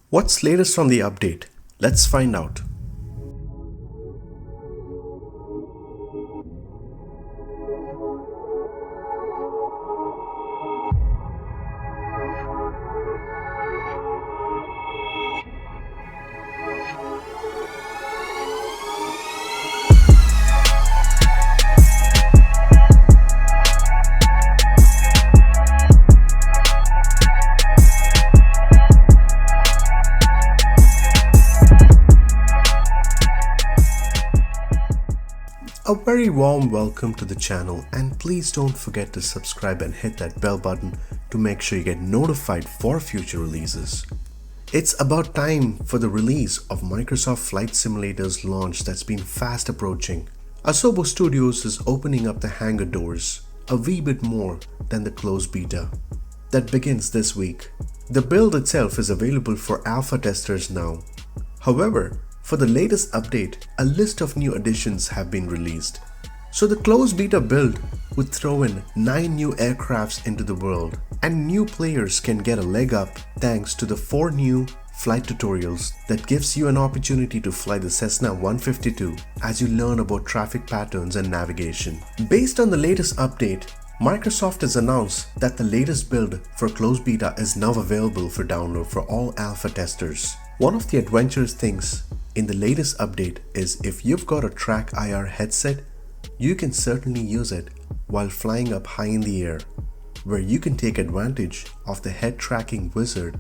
What's latest on the update? Let's find out. A very warm welcome to the channel, and please don't forget to subscribe and hit that bell button to make sure you get notified for future releases. It's about time for the release of Microsoft Flight Simulator's launch that's been fast approaching. Asobo Studios is opening up the hangar doors a wee bit more than the closed beta that begins this week. The build itself is available for alpha testers now. However, for the latest update, a list of new additions have been released. So the closed beta build would throw in 9 new aircrafts into the world, and new players can get a leg up thanks to the 4 new flight tutorials that gives you an opportunity to fly the Cessna 152 as you learn about traffic patterns and navigation. Based on the latest update, Microsoft has announced that the latest build for closed beta is now available for download for all alpha testers. One of the adventurous things in the latest update is if you've got a TrackIR headset, you can certainly use it while flying up high in the air, where you can take advantage of the head tracking wizard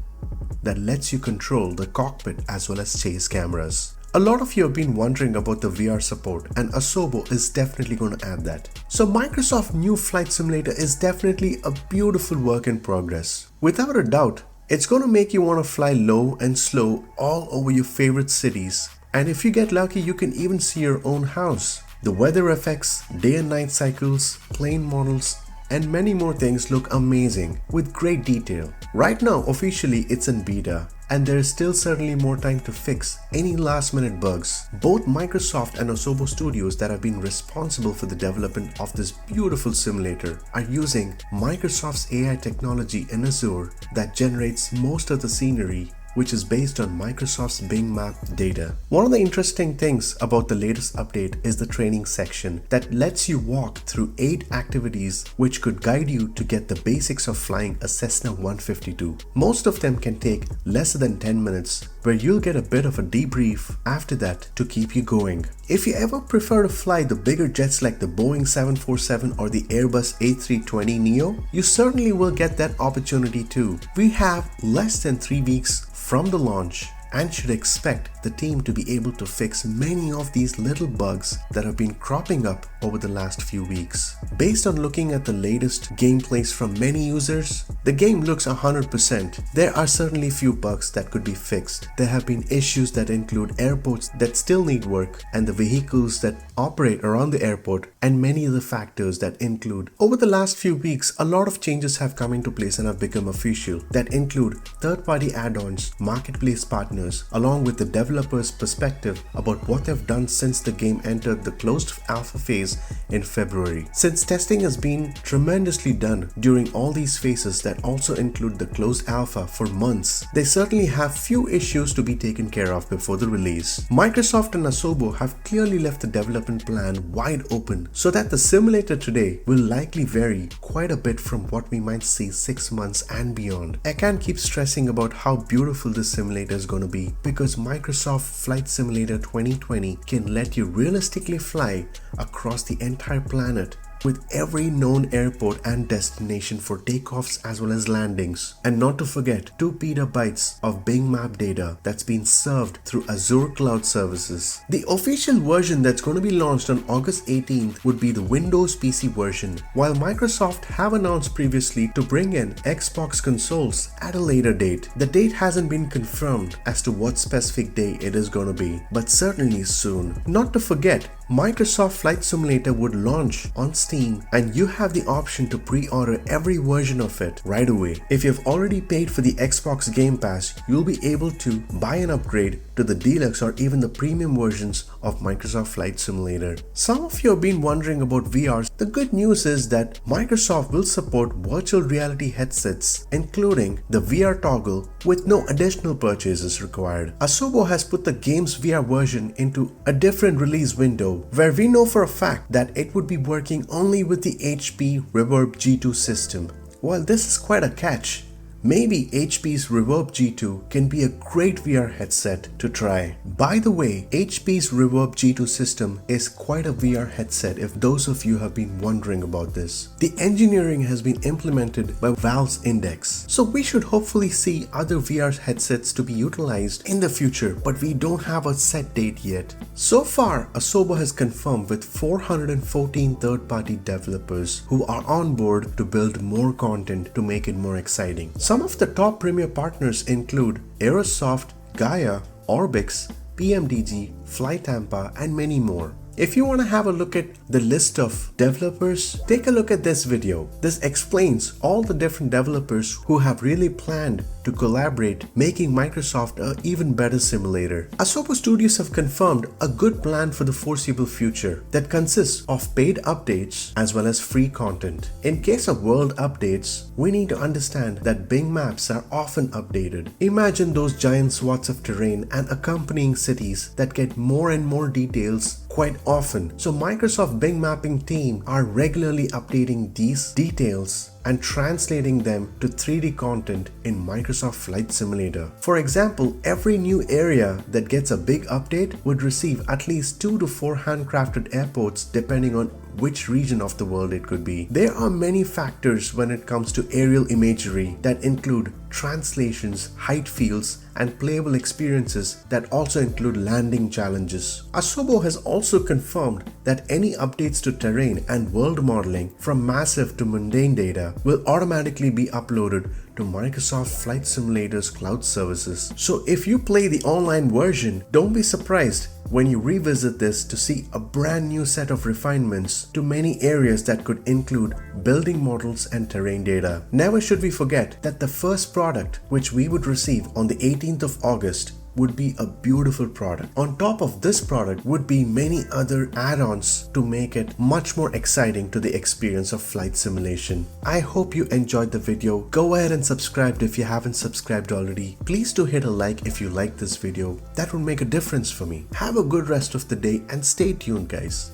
that lets you control the cockpit as well as chase cameras. A lot of you have been wondering about the VR support, and Asobo is definitely going to add that. So Microsoft new Flight Simulator is definitely a beautiful work in progress. Without a doubt, it's going to make you want to fly low and slow all over your favorite cities. And if you get lucky, you can even see your own house. The weather effects, day and night cycles, plane models, and many more things look amazing with great detail. Right now, officially, it's in beta, and there is still certainly more time to fix any last minute bugs. Both Microsoft and Asobo Studios that have been responsible for the development of this beautiful simulator are using Microsoft's AI technology in Azure that generates most of the scenery, which is based on Microsoft's Bing Map data. One of the interesting things about the latest update is the training section that lets you walk through 8 activities which could guide you to get the basics of flying a Cessna 152. Most of them can take less than 10 minutes, where you'll get a bit of a debrief after that to keep you going. If you ever prefer to fly the bigger jets like the Boeing 747 or the Airbus A320neo, you certainly will get that opportunity too. We have less than 3 weeks from the launch and should expect the team to be able to fix many of these little bugs that have been cropping up over the last few weeks. Based on looking at the latest gameplays from many users, the game looks 100%. There are certainly few bugs that could be fixed. There have been issues that include airports that still need work, and the vehicles that operate around the airport, and many other factors that include. Over the last few weeks, a lot of changes have come into place and have become official that include third-party add-ons, marketplace partners, along with the developers' perspective about what they've done since the game entered the closed alpha phase in February. Since testing has been tremendously done during all these phases that also include the closed alpha for months, they certainly have few issues to be taken care of before the release. Microsoft and Asobo have clearly left the development plan wide open so that the simulator today will likely vary quite a bit from what we might see 6 months and beyond. I can't keep stressing about how beautiful this simulator is going to be, because Microsoft Flight Simulator 2020 can let you realistically fly across the entire planet with every known airport and destination for takeoffs as well as landings. And not to forget 2 petabytes of Bing Map data that's been served through Azure Cloud Services. The official version that's going to be launched on August 18th would be the Windows PC version, while Microsoft have announced previously to bring in Xbox consoles at a later date. The date hasn't been confirmed as to what specific day it is going to be, but certainly soon. Not to forget, Microsoft Flight Simulator would launch on Steam and you have the option to pre-order every version of it right away. If you've already paid for the Xbox Game Pass, you'll be able to buy an upgrade to the deluxe or even the premium versions of Microsoft Flight Simulator. Some of you have been wondering about VRs. The good news is that Microsoft will support virtual reality headsets, including the VR toggle, with no additional purchases required. Asobo has put the game's VR version into a different release window, where we know for a fact that it would be working only with the HP Reverb G2 system. While this is quite a catch, maybe HP's Reverb G2 can be a great VR headset to try. By the way, HP's Reverb G2 system is quite a VR headset if those of you have been wondering about this. The engineering has been implemented by Valve's Index, so we should hopefully see other VR headsets to be utilized in the future, but we don't have a set date yet. So far, Asobo has confirmed with 414 third-party developers who are on board to build more content to make it more exciting. Some of the top premier partners include Aerosoft, Gaia, Orbix, PMDG, FlyTampa, and many more. If you want to have a look at the list of developers, take a look at this video. This explains all the different developers who have really planned to collaborate, making Microsoft an even better simulator. Asobo Studios have confirmed a good plan for the foreseeable future that consists of paid updates as well as free content. In case of world updates, we need to understand that Bing maps are often updated. Imagine those giant swaths of terrain and accompanying cities that get more and more details quite often. So Microsoft Bing mapping team are regularly updating these details and translating them to 3D content in Microsoft Flight Simulator. For example, every new area that gets a big update would receive at least 2 to 4 handcrafted airports depending on which region of the world it could be. There are many factors when it comes to aerial imagery that include translations, height fields, and playable experiences that also include landing challenges. Asobo has also confirmed that any updates to terrain and world modeling from massive to mundane data will automatically be uploaded to Microsoft Flight Simulator's cloud services. So if you play the online version, don't be surprised when you revisit this to see a brand new set of refinements to many areas that could include building models and terrain data. Never should we forget that the first product which we would receive on the 18th of August would be a beautiful product. On top of this product would be many other add-ons to make it much more exciting to the experience of flight simulation. I hope you enjoyed the video. Go ahead and subscribe if you haven't subscribed already. Please do hit a like if you like this video. That would make a difference for me. Have a good rest of the day and stay tuned, guys.